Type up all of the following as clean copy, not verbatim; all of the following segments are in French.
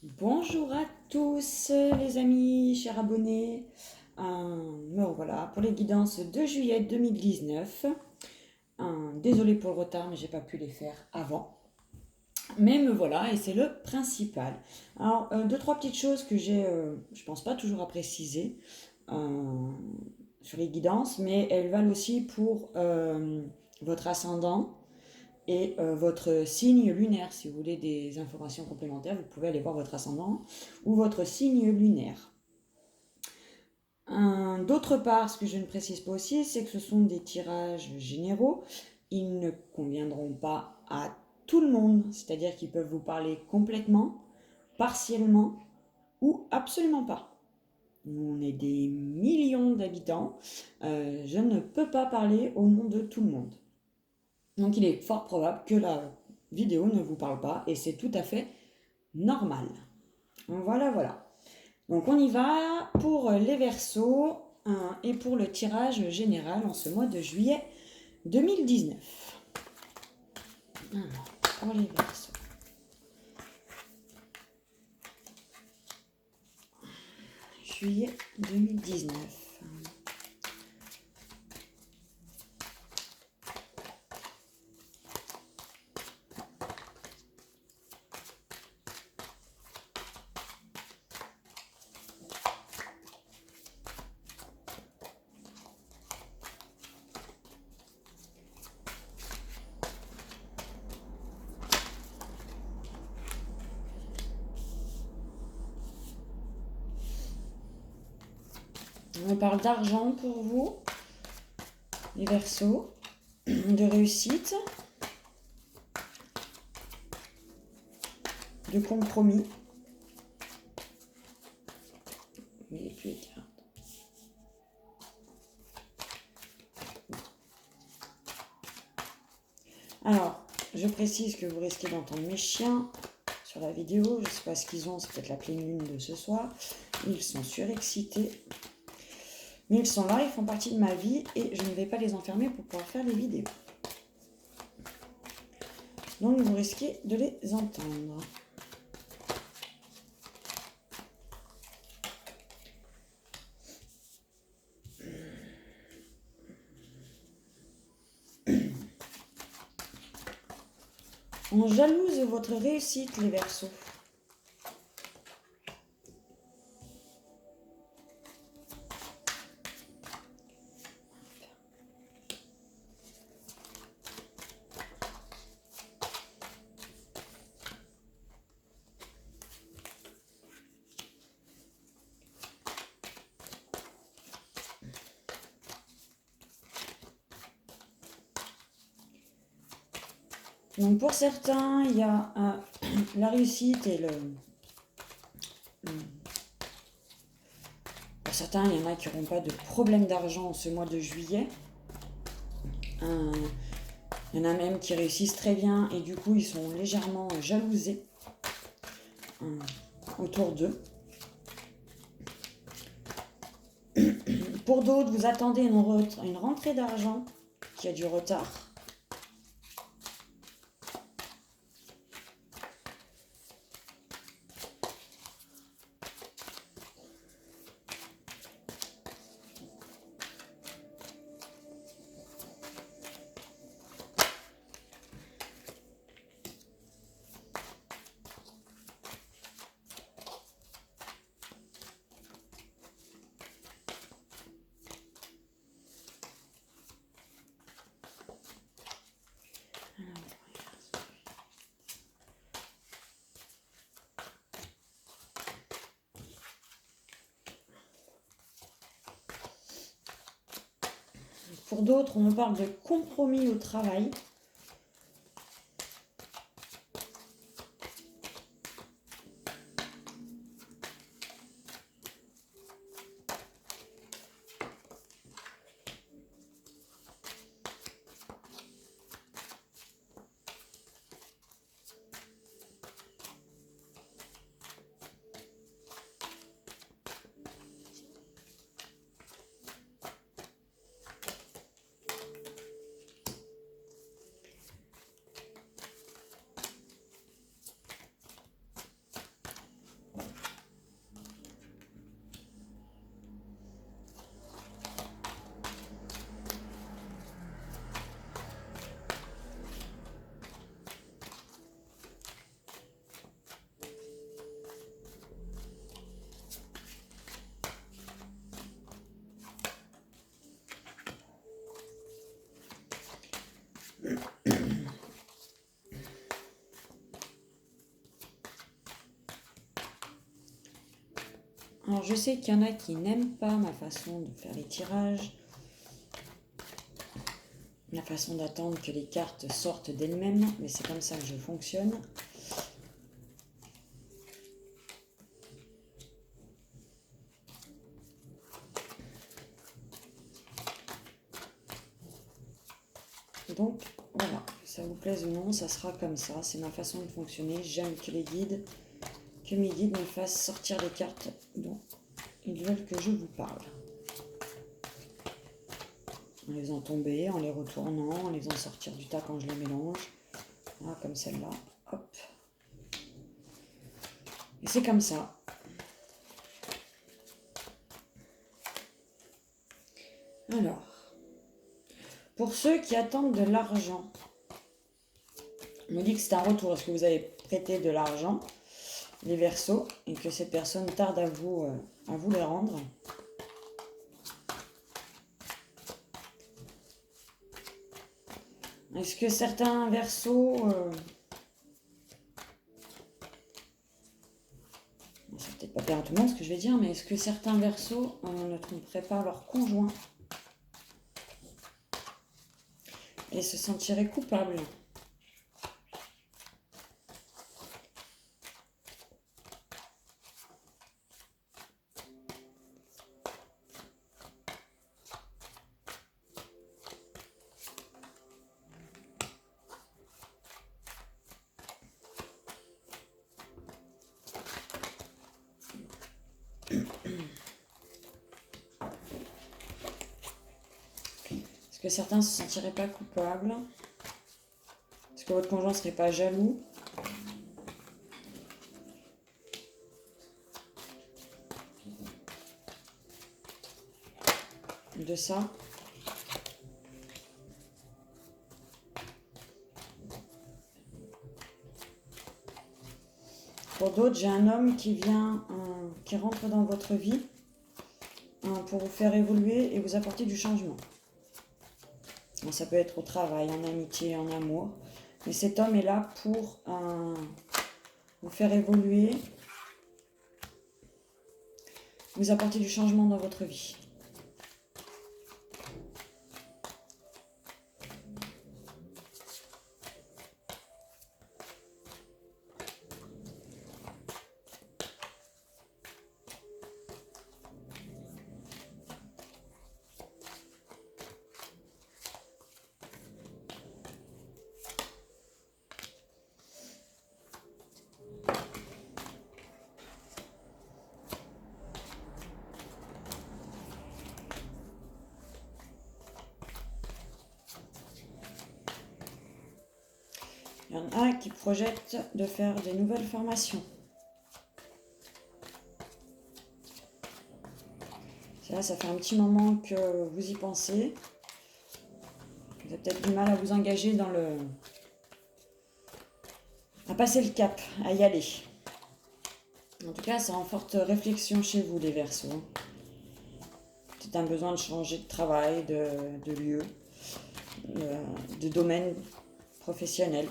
Bonjour à tous les amis, chers abonnés. Me voilà pour les guidances de juillet 2019. Désolée pour le retard, mais j'ai pas pu les faire avant. Mais me voilà et c'est le principal. Alors, deux, trois petites choses que je pense pas toujours à préciser euh, sur les guidances, mais elles valent aussi pour votre ascendant et votre signe lunaire. Si vous voulez des informations complémentaires, vous pouvez aller voir votre ascendant ou votre signe lunaire. D'autre part, ce que je ne précise pas aussi, c'est que ce sont des tirages généraux. Ils ne conviendront pas à tout le monde, c'est-à-dire qu'ils peuvent vous parler complètement, partiellement ou absolument pas. On est des millions d'habitants. Je ne peux pas parler au nom de tout le monde. Donc il est fort probable que la vidéo ne vous parle pas et c'est tout à fait normal. Voilà, voilà. Donc on y va pour les Verseaux et pour le tirage général en ce mois de juillet 2019. Alors, pour les Verseaux. Juillet 2019. On parle d'argent pour vous, les Verseaux, de réussite, de compromis. Oui, plus les cartes. Alors, je précise que vous risquez d'entendre mes chiens sur la vidéo. Je ne sais pas ce qu'ils ont, c'est peut-être la pleine lune de ce soir. Ils sont surexcités. Mais ils sont là, ils font partie de ma vie et je ne vais pas les enfermer pour pouvoir faire des vidéos. Donc vous risquez de les entendre. On jalouse votre réussite, les Verseaux. Donc pour certains, il y a la réussite et pour certains, il y en a qui n'auront pas de problème d'argent en ce mois de juillet. Il y en a même qui réussissent très bien et du coup, ils sont légèrement jalousés autour d'eux. Pour d'autres, vous attendez une rentrée d'argent qui a du retard. Pour d'autres, on me parle de compromis au travail. Alors je sais qu'il y en a qui n'aiment pas ma façon de faire les tirages, la façon d'attendre que les cartes sortent d'elles-mêmes, mais c'est comme ça que je fonctionne. Donc voilà, que ça vous plaise ou non, ça sera comme ça, c'est ma façon de fonctionner. J'aime que mes guides me fassent sortir les cartes dont ils veulent que je vous parle. En les faisant tomber, en les retournant, en les faisant sortir du tas quand je les mélange. Voilà, comme celle-là. Hop. Et c'est comme ça. Alors, pour ceux qui attendent de l'argent, on me dit que c'est un retour. Est-ce que vous avez prêté de l'argent, les Verseaux, et que ces personnes tardent à vous les rendre? Est-ce que certains Verseaux... c'est peut-être pas plaire à tout le monde ce que je vais dire, mais est-ce que certains Verseaux ne tromperaient pas leur conjoint et se sentiraient coupables? Est-ce que certains ne se sentiraient pas coupables? Est-ce que votre conjoint ne serait pas jaloux? De ça? Pour d'autres, j'ai un homme qui vient, qui rentre dans votre vie pour vous faire évoluer et vous apporter du changement. Alors, ça peut être au travail, en amitié, en amour. Mais cet homme est là pour vous faire évoluer, vous apporter du changement dans votre vie. Il y en a qui projettent de faire des nouvelles formations. Là, ça fait un petit moment que vous y pensez. Vous avez peut-être du mal à vous engager dans à passer le cap, à y aller. En tout cas, c'est en forte réflexion chez vous, les Verseaux. C'est un besoin de changer de travail, de lieu, de domaine professionnel.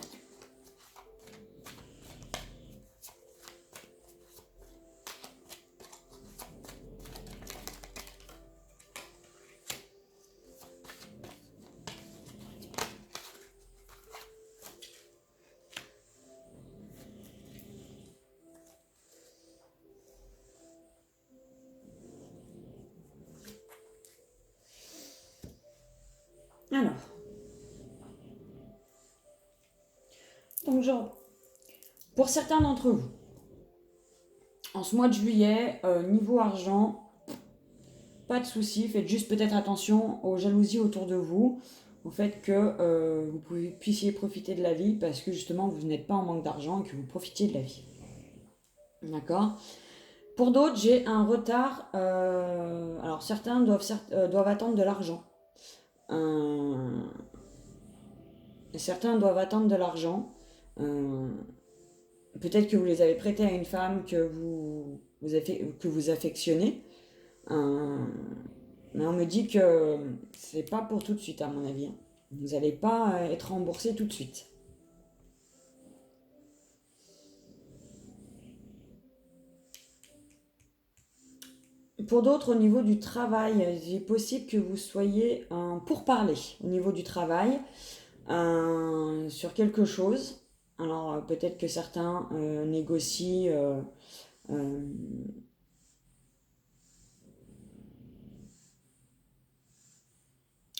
Alors, donc pour certains d'entre vous, en ce mois de juillet, niveau argent, pas de souci, faites juste peut-être attention aux jalousies autour de vous, au fait que vous puissiez profiter de la vie parce que justement vous n'êtes pas en manque d'argent et que vous profitiez de la vie. D'accord ? Pour d'autres, j'ai un retard. Alors certains doivent attendre de l'argent. Certains doivent attendre de l'argent. Peut-être que vous les avez prêtés à une femme que vous affectionnez. Mais on me dit que c'est pas pour tout de suite, à mon avis. Vous n'allez pas être remboursé tout de suite. Pour d'autres, au niveau du travail, il est possible que vous soyez pour parler au niveau du travail sur quelque chose. Alors peut-être que certains négocient euh,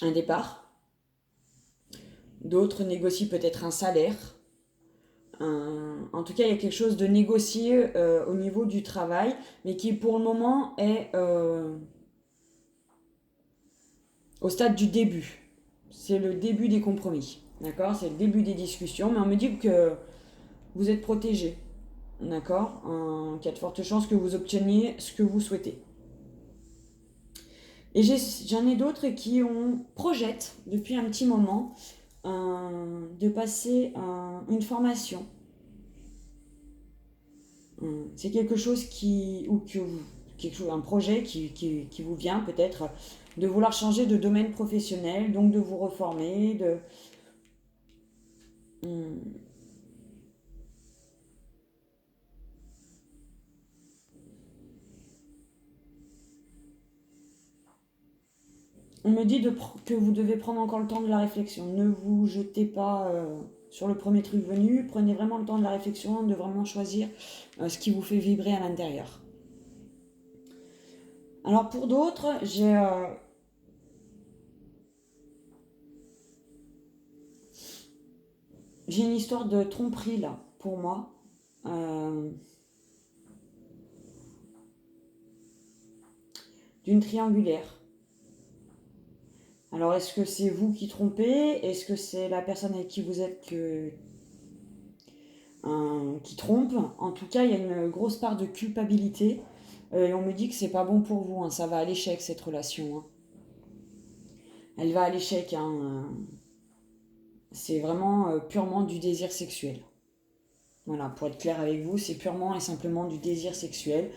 un départ, d'autres négocient peut-être un salaire. En tout cas, il y a quelque chose de négocié au niveau du travail, mais qui pour le moment est au stade du début. C'est le début des compromis, d'accord? C'est le début des discussions, mais on me dit que vous êtes protégé, d'accord? Qu'il y a de fortes chances que vous obteniez ce que vous souhaitez. Et j'en ai d'autres qui projettent depuis un petit moment de passer une formation. C'est quelque chose un projet qui vous vient peut-être de vouloir changer de domaine professionnel, donc de vous reformer, hum, on me dit que vous devez prendre encore le temps de la réflexion. Ne vous jetez pas sur le premier truc venu. Prenez vraiment le temps de la réflexion, de vraiment choisir ce qui vous fait vibrer à l'intérieur. Alors pour d'autres, j'ai une histoire de tromperie là, pour moi. Euh, D'une triangulaire. Alors, est-ce que c'est vous qui trompez? Est-ce que c'est la personne avec qui vous êtes qui trompe? En tout cas, il y a une grosse part de culpabilité. Et on me dit que c'est pas bon pour vous, hein. Ça va à l'échec cette relation, hein. Elle va à l'échec, hein. C'est vraiment purement du désir sexuel. Voilà, pour être clair avec vous, c'est purement et simplement du désir sexuel.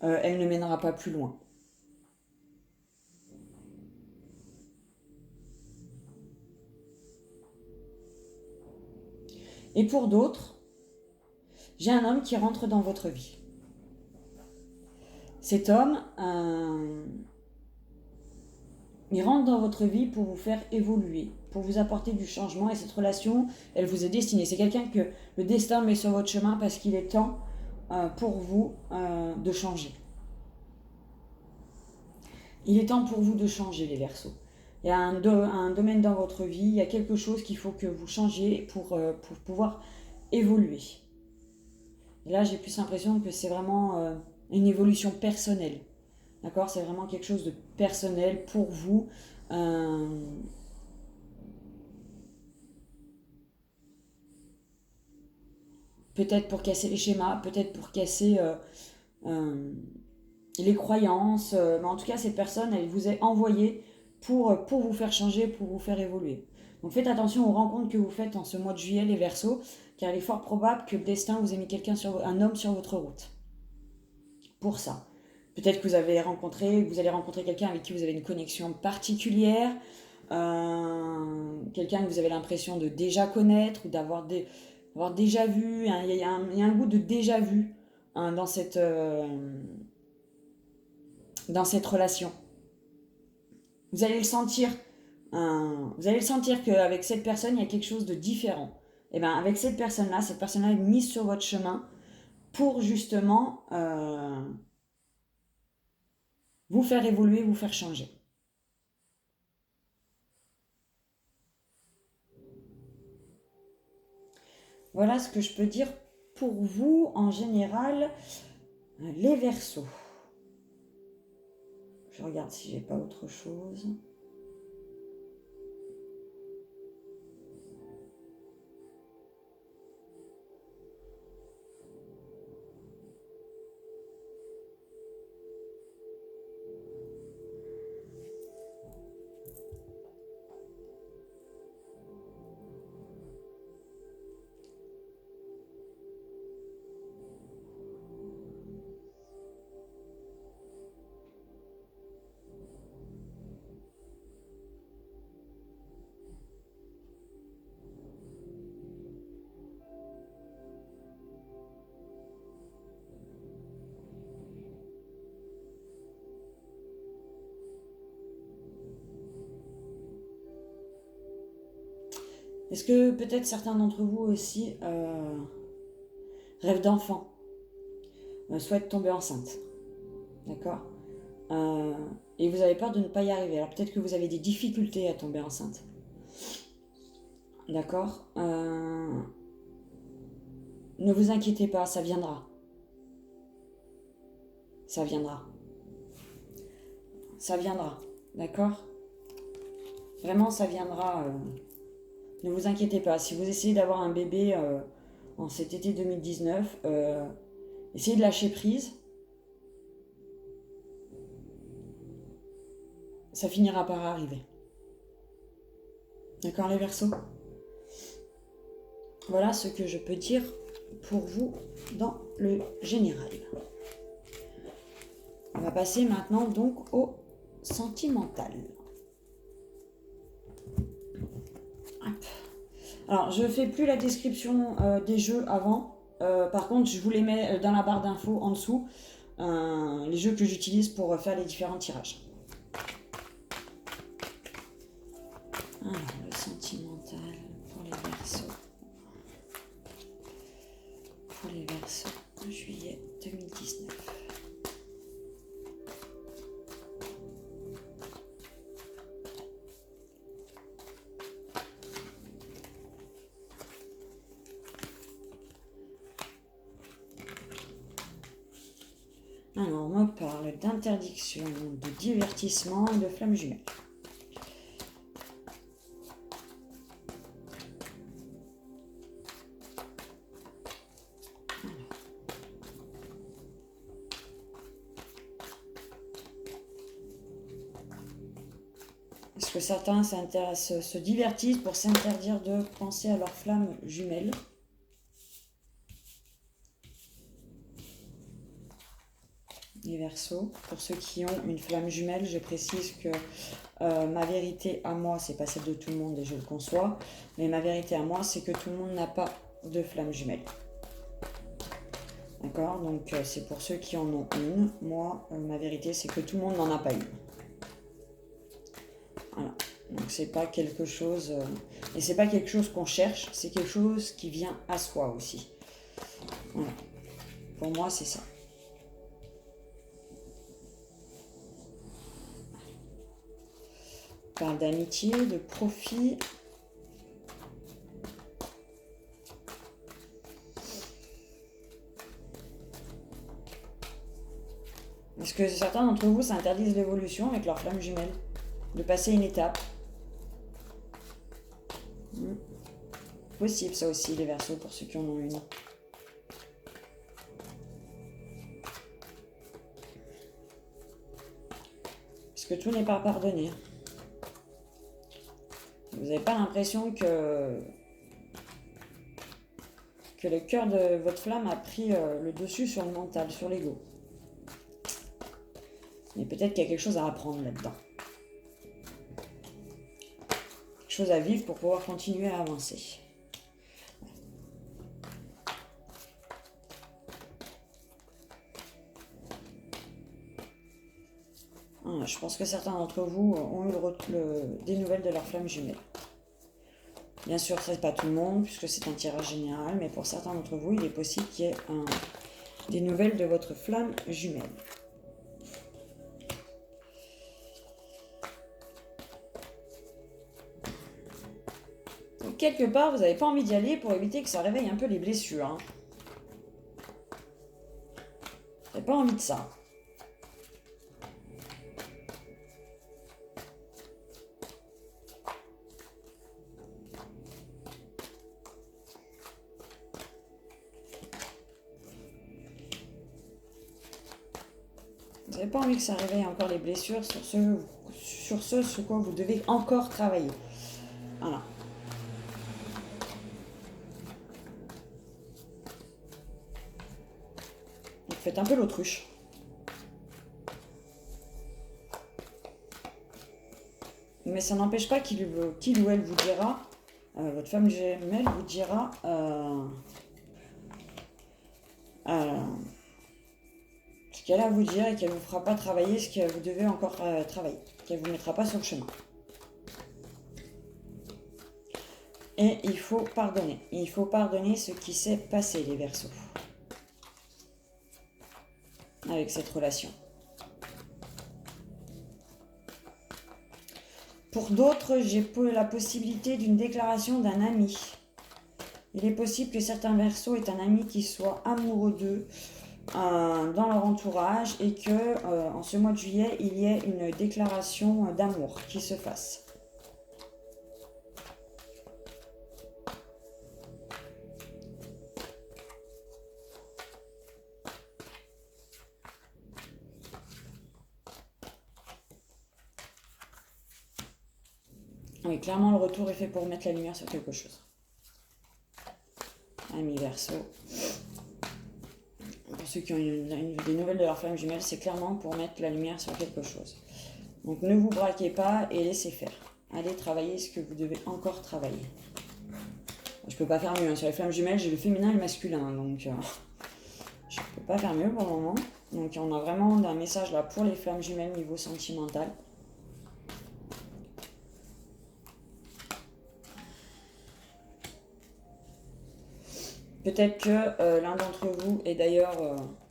Elle ne mènera pas plus loin. Et pour d'autres, j'ai un homme qui rentre dans votre vie. Cet homme, il rentre dans votre vie pour vous faire évoluer, pour vous apporter du changement. Et cette relation, elle vous est destinée. C'est quelqu'un que le destin met sur votre chemin parce qu'il est temps pour vous de changer. Il est temps pour vous de changer, les Verseaux. Il y a un domaine dans votre vie, il y a quelque chose qu'il faut que vous changiez pour pouvoir évoluer. Et là, j'ai plus l'impression que c'est vraiment une évolution personnelle. D'accord? C'est vraiment quelque chose de personnel pour vous. Euh, Peut-être pour casser les schémas, peut-être pour casser euh, les croyances. Mais en tout cas, cette personne, elle vous est envoyée pour vous faire changer, pour vous faire évoluer. Donc faites attention aux rencontres que vous faites en ce mois de juillet, les Verseaux, car il est fort probable que le destin vous ait mis un homme sur votre route. Pour ça. Peut-être que vous allez rencontrer quelqu'un avec qui vous avez une connexion particulière, quelqu'un que vous avez l'impression de déjà connaître ou d'avoir déjà vu. Hein. Il y a un goût de déjà vu hein, dans cette relation. Vous allez le sentir. Vous allez le sentir qu'avec cette personne, il y a quelque chose de différent. Et bien, avec cette personne-là est mise sur votre chemin pour justement vous faire évoluer, vous faire changer. Voilà ce que je peux dire pour vous en général, les Verseaux. Je regarde si j'ai pas autre chose. Est-ce que peut-être certains d'entre vous aussi rêvent d'enfant, souhaitent tomber enceinte, d'accord, et vous avez peur de ne pas y arriver. Alors peut-être que vous avez des difficultés à tomber enceinte, d'accord. Ne vous inquiétez pas, ça viendra. Ça viendra. Ça viendra, d'accord. Vraiment, ça viendra. Ne vous inquiétez pas. Si vous essayez d'avoir un bébé en cet été 2019, essayez de lâcher prise. Ça finira par arriver. D'accord, les Verseaux? Voilà ce que je peux dire pour vous dans le général. On va passer maintenant donc au sentimental. Hop. Alors, je ne fais plus la description des jeux avant. Par contre, je vous les mets dans la barre d'infos en dessous. Les jeux que j'utilise pour faire les différents tirages. Alors, le sentimental pour les Verseaux. Pour les Verseaux, juillet 2019. Alors, on me parle d'interdiction, de divertissement et de flammes jumelles. Est-ce que certains se divertissent pour s'interdire de penser à leurs flammes jumelles? Les Verseaux, pour ceux qui ont une flamme jumelle, je précise que ma vérité à moi, c'est pas celle de tout le monde et je le conçois, mais ma vérité à moi, c'est que tout le monde n'a pas de flamme jumelle. D'accord? Donc c'est pour ceux qui en ont une. Moi, ma vérité, c'est que tout le monde n'en a pas une. Voilà. Donc c'est pas quelque chose... et c'est pas quelque chose qu'on cherche, c'est quelque chose qui vient à soi aussi. Voilà. Pour moi, c'est ça. On parle d'amitié, de profit. Est-ce que certains d'entre vous s'interdisent l'évolution avec leur flamme jumelle? De passer une étape? Possible ça aussi, les Verseaux, pour ceux qui en ont une. Parce que tout n'est pas pardonné. Vous n'avez pas l'impression que le cœur de votre flamme a pris le dessus sur le mental, sur l'ego. Mais peut-être qu'il y a quelque chose à apprendre là-dedans. Quelque chose à vivre pour pouvoir continuer à avancer. Je pense que certains d'entre vous ont eu des nouvelles de leur flamme jumelle. Bien sûr, ce n'est pas tout le monde, puisque c'est un tirage général, mais pour certains d'entre vous, il est possible qu'il y ait des nouvelles de votre flamme jumelle. Donc, quelque part, vous n'avez pas envie d'y aller pour éviter que ça réveille un peu les blessures. Hein. Vous n'avez pas envie de ça. Vous n'avez pas envie que ça réveille encore les blessures sur quoi vous devez encore travailler. Voilà. Donc faites un peu l'autruche. Mais ça n'empêche pas qu'il ou elle vous dira, votre femme jumelle vous dira ce qu'elle a à vous dire et qu'elle ne vous fera pas travailler ce que vous devez encore travailler, qu'elle ne vous mettra pas sur le chemin. Et il faut pardonner. Il faut pardonner ce qui s'est passé, les Verseaux, avec cette relation. Pour d'autres, j'ai la possibilité d'une déclaration d'un ami. Il est possible que certains Verseaux aient un ami qui soit amoureux d'eux dans leur entourage et que en ce mois de juillet, il y ait une déclaration d'amour qui se fasse. Oui, clairement, le retour est fait pour mettre la lumière sur quelque chose. Ami Verseau. Pour ceux qui ont des nouvelles de leur flamme jumelle, c'est clairement pour mettre la lumière sur quelque chose. Donc ne vous braquez pas et laissez faire. Allez travailler ce que vous devez encore travailler. Je peux pas faire mieux. Sur les flammes jumelles, j'ai le féminin et le masculin. Donc je peux pas faire mieux pour le moment. Donc on a vraiment un message là pour les flammes jumelles niveau sentimental. Peut-être que l'un d'entre vous est d'ailleurs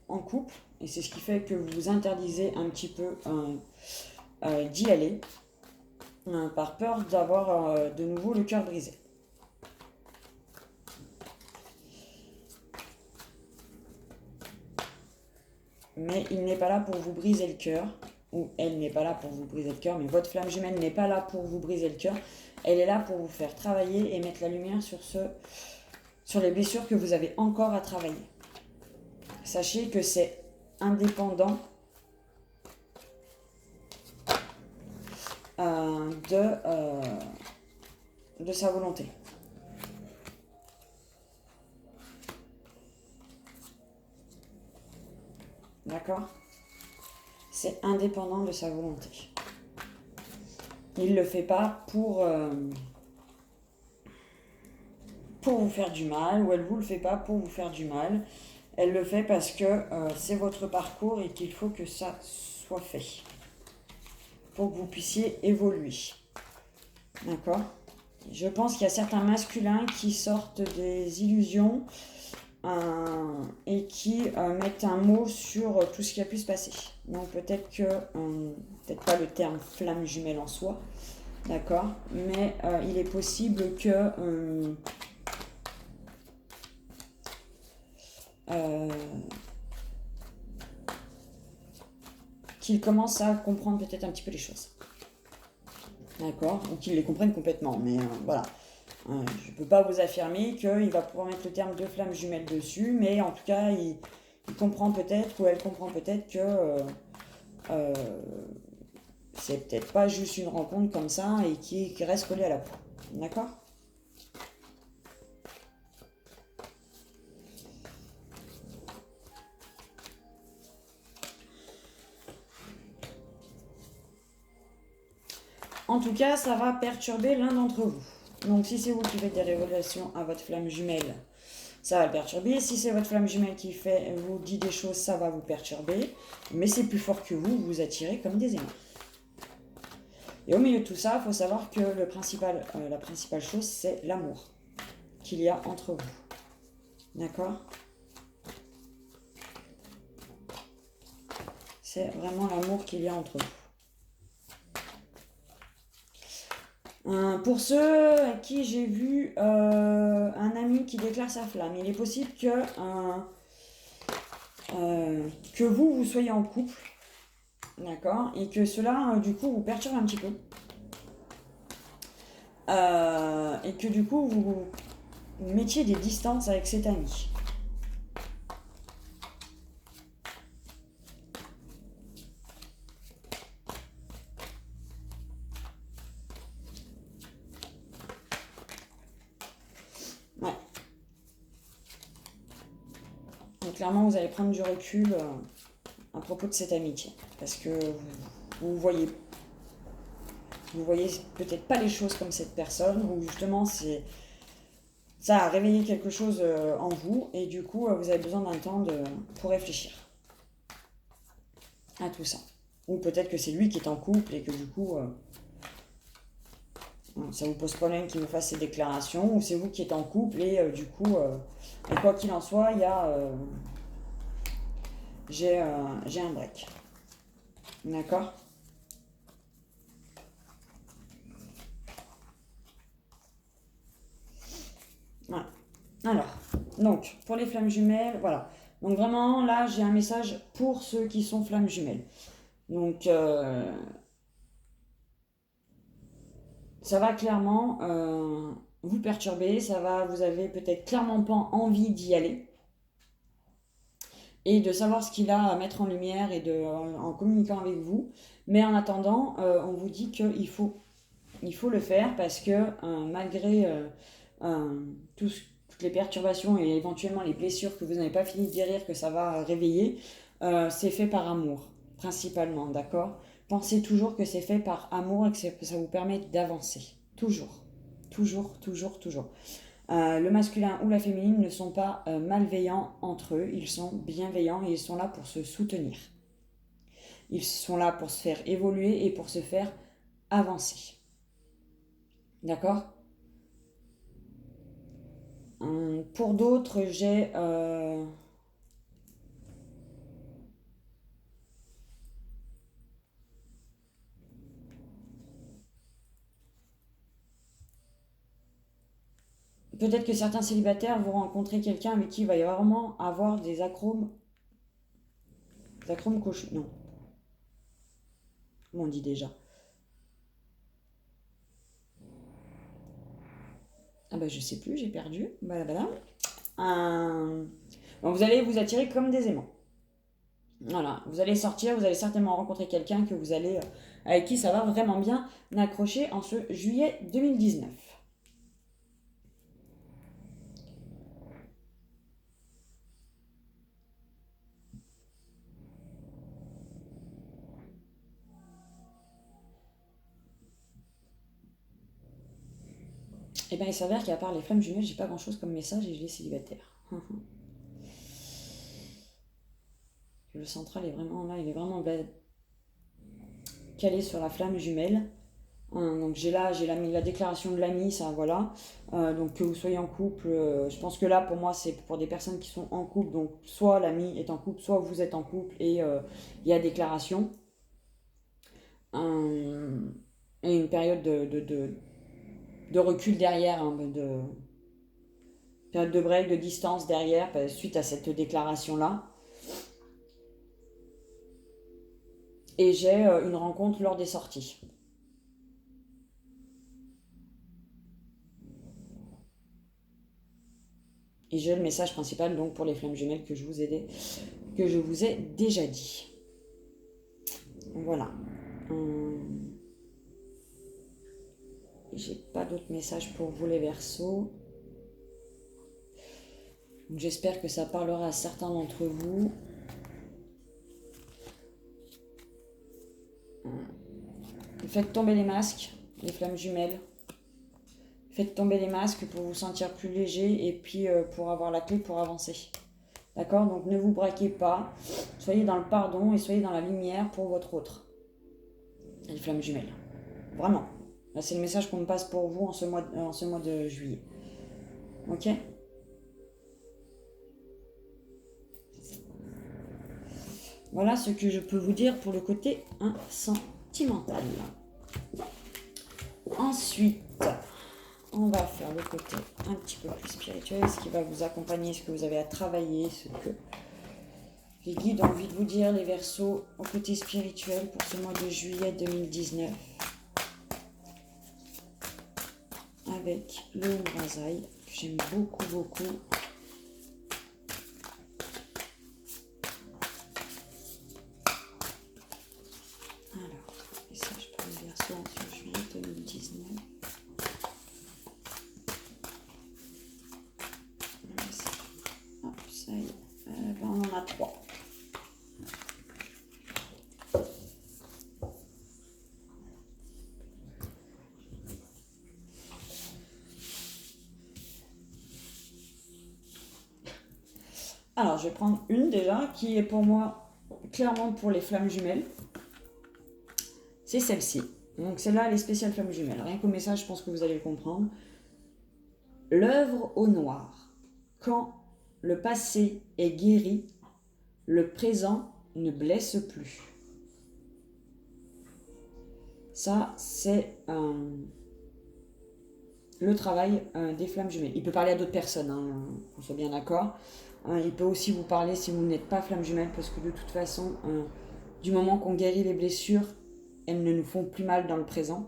en couple, et c'est ce qui fait que vous vous interdisez un petit peu d'y aller, par peur d'avoir de nouveau le cœur brisé. Mais il n'est pas là pour vous briser le cœur, ou elle n'est pas là pour vous briser le cœur, mais votre flamme jumelle n'est pas là pour vous briser le cœur, elle est là pour vous faire travailler et mettre la lumière sur les blessures que vous avez encore à travailler. Sachez que c'est indépendant de sa volonté. D'accord ? C'est indépendant de sa volonté. Il ne le fait pas pour vous faire du mal, ou elle ne vous le fait pas pour vous faire du mal. Elle le fait parce que c'est votre parcours et qu'il faut que ça soit fait. Pour que vous puissiez évoluer. D'accord ? Je pense qu'il y a certains masculins qui sortent des illusions et qui mettent un mot sur tout ce qui a pu se passer. Donc peut-être que, peut-être pas le terme flamme jumelle en soi, d'accord, mais il est possible que qu'ils commencent à comprendre peut-être un petit peu les choses. D'accord ? Ou qu'ils les comprennent complètement, mais voilà. Je ne peux pas vous affirmer qu'il va pouvoir mettre le terme de flamme jumelle dessus, mais en tout cas, il comprend peut-être, ou elle comprend peut-être que c'est peut-être pas juste une rencontre comme ça et qui reste collée à la peau. D'accord ? En tout cas, ça va perturber l'un d'entre vous. Donc si c'est vous qui faites des révélations à votre flamme jumelle, ça va le perturber. Si c'est votre flamme jumelle qui vous dit des choses, ça va vous perturber. Mais c'est plus fort que vous, vous attirez comme des aimants. Et au milieu de tout ça, il faut savoir que la principale chose, c'est l'amour qu'il y a entre vous. D'accord ? C'est vraiment l'amour qu'il y a entre vous. Pour ceux à qui j'ai vu un ami qui déclare sa flamme, il est possible que vous soyez en couple, d'accord, et que cela, du coup, vous perturbe un petit peu. Et que du coup, vous mettiez des distances avec cet ami. Ouais. Donc clairement, vous allez prendre du recul à propos de cette amitié. Parce que vous voyez peut-être pas les choses comme cette personne, ou justement ça a réveillé quelque chose en vous, et du coup vous avez besoin d'un temps pour réfléchir à tout ça. Ou peut-être que c'est lui qui est en couple et que du coup Ça vous pose problème qu'il me fasse ces déclarations, ou c'est vous qui êtes en couple et du coup, et quoi qu'il en soit, il y a, j'ai un break. D'accord? Voilà. Alors, donc, pour les flammes jumelles, voilà. Donc vraiment, là, j'ai un message pour ceux qui sont flammes jumelles. Donc, ça va clairement vous perturber, vous avez peut-être clairement pas envie d'y aller et de savoir ce qu'il a à mettre en lumière et en communiquant avec vous. Mais en attendant, on vous dit il faut le faire parce que malgré toutes les perturbations et éventuellement les blessures que vous n'avez pas fini de guérir, que ça va réveiller, c'est fait par amour, principalement, d'accord? Pensez toujours que c'est fait par amour et que ça vous permet d'avancer. Toujours. Toujours, toujours, toujours. Le masculin ou la féminine ne sont pas malveillants entre eux, ils sont bienveillants et ils sont là pour se soutenir. Ils sont là pour se faire évoluer et pour se faire avancer. D'accord? Pour d'autres, j'ai... peut-être que certains célibataires vont rencontrer quelqu'un avec qui il va y vraiment avoir des acromes... Des acromes cochons. Non. Comment on dit déjà? Ah bah je sais plus, j'ai perdu. Voilà. Donc vous allez vous attirer comme des aimants. Voilà, vous allez sortir, vous allez certainement rencontrer quelqu'un avec qui ça va vraiment bien accrocher en ce juillet 2019. Et bien il s'avère qu'à part les flammes jumelles, j'ai pas grand chose comme message et je l'ai célibataire. Le central est vraiment là, il est vraiment calé sur la flamme jumelle. Donc j'ai la déclaration de l'ami, ça voilà. Donc que vous soyez en couple, je pense que là pour moi c'est pour des personnes qui sont en couple, donc soit l'ami est en couple, soit vous êtes en couple et il y a déclaration. Et une période de recul derrière, période de break, de distance derrière, suite à cette déclaration-là. Et j'ai une rencontre lors des sorties. Et j'ai le message principal donc pour les flammes jumelles que je vous ai déjà dit. Voilà. J'ai pas d'autres messages pour vous les Verseaux. J'espère que ça parlera à certains d'entre vous. Faites tomber les masques, les flammes jumelles. Faites tomber les masques pour vous sentir plus léger et puis pour avoir la clé pour avancer. D'accord? Donc ne vous braquez pas. Soyez dans le pardon et soyez dans la lumière pour votre autre. Les flammes jumelles. Vraiment. Là, c'est le message qu'on me passe pour vous en ce mois de juillet. Ok? Voilà ce que je peux vous dire pour le côté sentimental. Ensuite, on va faire le côté un petit peu plus spirituel, ce qui va vous accompagner, ce que vous avez à travailler, ce que les guides ont envie de vous dire, les Verseaux, au côté spirituel pour ce mois de juillet 2019. Avec le Umbrasaï, que j'aime beaucoup, beaucoup. Alors, message pour les Verseaux en ce juillet 2019. Hop, ça y est. On en a 3. Alors, je vais prendre une déjà, qui est pour moi clairement pour les flammes jumelles. C'est celle-ci. Donc celle-là, elle est spéciale flamme jumelle. Rien qu'au message, je pense que vous allez le comprendre. L'œuvre au noir. Quand le passé est guéri, le présent ne blesse plus. Ça, c'est le travail des flammes jumelles. Il peut parler à d'autres personnes, qu'on soit bien d'accord. Il peut aussi vous parler si vous n'êtes pas flamme jumelle, parce que de toute façon, du moment qu'on guérit les blessures, elles ne nous font plus mal dans le présent.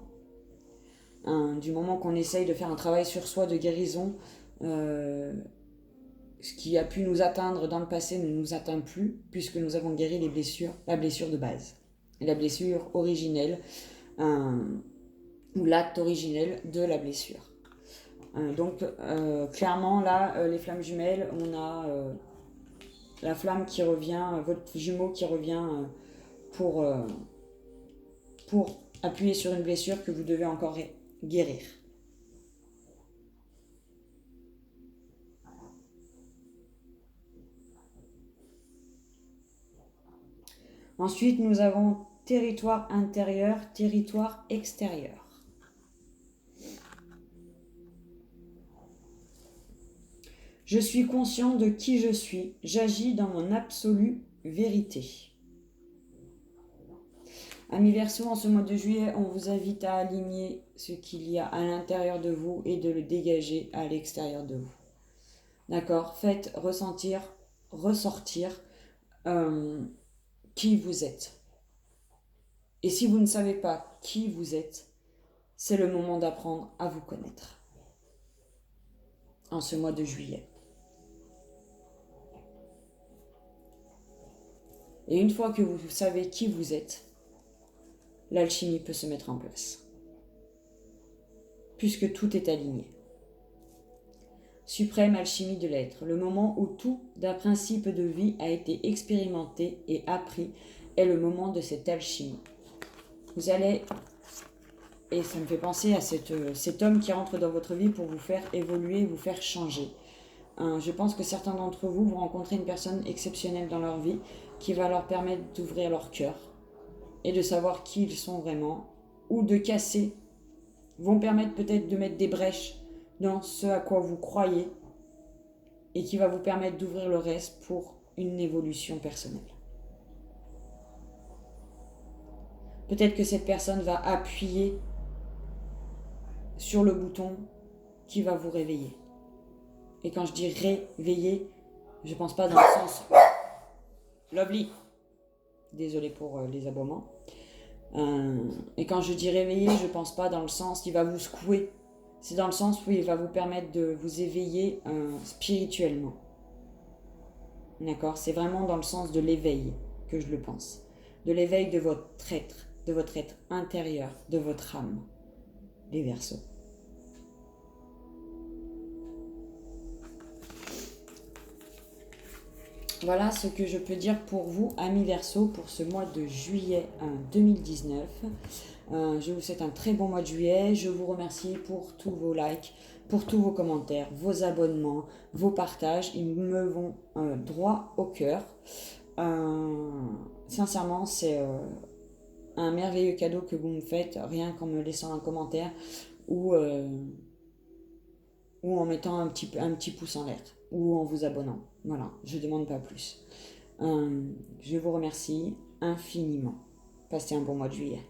Du moment qu'on essaye de faire un travail sur soi de guérison, ce qui a pu nous atteindre dans le passé ne nous atteint plus, puisque nous avons guéri les blessures, la blessure de base, la blessure originelle, ou l'acte originel de la blessure. Donc clairement là, les flammes jumelles, on a la flamme qui revient, votre jumeau qui revient pour appuyer sur une blessure que vous devez encore guérir. Ensuite, nous avons territoire intérieur, territoire extérieur. Je suis conscient de qui je suis, j'agis dans mon absolue vérité. Amis Verseau, en ce mois de juillet, on vous invite à aligner ce qu'il y a à l'intérieur de vous et de le dégager à l'extérieur de vous. D'accord ? Faites ressortir qui vous êtes. Et si vous ne savez pas qui vous êtes, c'est le moment d'apprendre à vous connaître. En ce mois de juillet. Et une fois que vous savez qui vous êtes, l'alchimie peut se mettre en place. Puisque tout est aligné. Suprême alchimie de l'être, le moment où tout d'un principe de vie a été expérimenté et appris est le moment de cette alchimie. Vous allez, et ça me fait penser à cet homme qui rentre dans votre vie pour vous faire évoluer, vous faire changer. Je pense que certains d'entre vous vont rencontrer une personne exceptionnelle dans leur vie qui va leur permettre d'ouvrir leur cœur et de savoir qui ils sont vraiment, ou de casser, vont permettre peut-être de mettre des brèches dans ce à quoi vous croyez et qui va vous permettre d'ouvrir le reste pour une évolution personnelle. Peut-être que cette personne va appuyer sur le bouton qui va vous réveiller. Et quand je dis réveiller, je pense pas dans le sens lovely. Désolé pour les aboiements. Et quand je dis réveiller, je pense pas dans le sens il va vous secouer. C'est dans le sens où il va vous permettre de vous éveiller spirituellement. D'accord ? C'est vraiment dans le sens de l'éveil que je le pense. De l'éveil de votre être intérieur, de votre âme. Les Verseaux. Voilà ce que je peux dire pour vous, amis Verseaux, pour ce mois de juillet 2019. Je vous souhaite un très bon mois de juillet. Je vous remercie pour tous vos likes, pour tous vos commentaires, vos abonnements, vos partages. Ils me vont droit au cœur. Sincèrement, c'est un merveilleux cadeau que vous me faites, rien qu'en me laissant un commentaire ou en mettant un petit pouce en l'air ou en vous abonnant. Voilà, je ne demande pas plus. Je vous remercie infiniment. Passez un bon mois de juillet.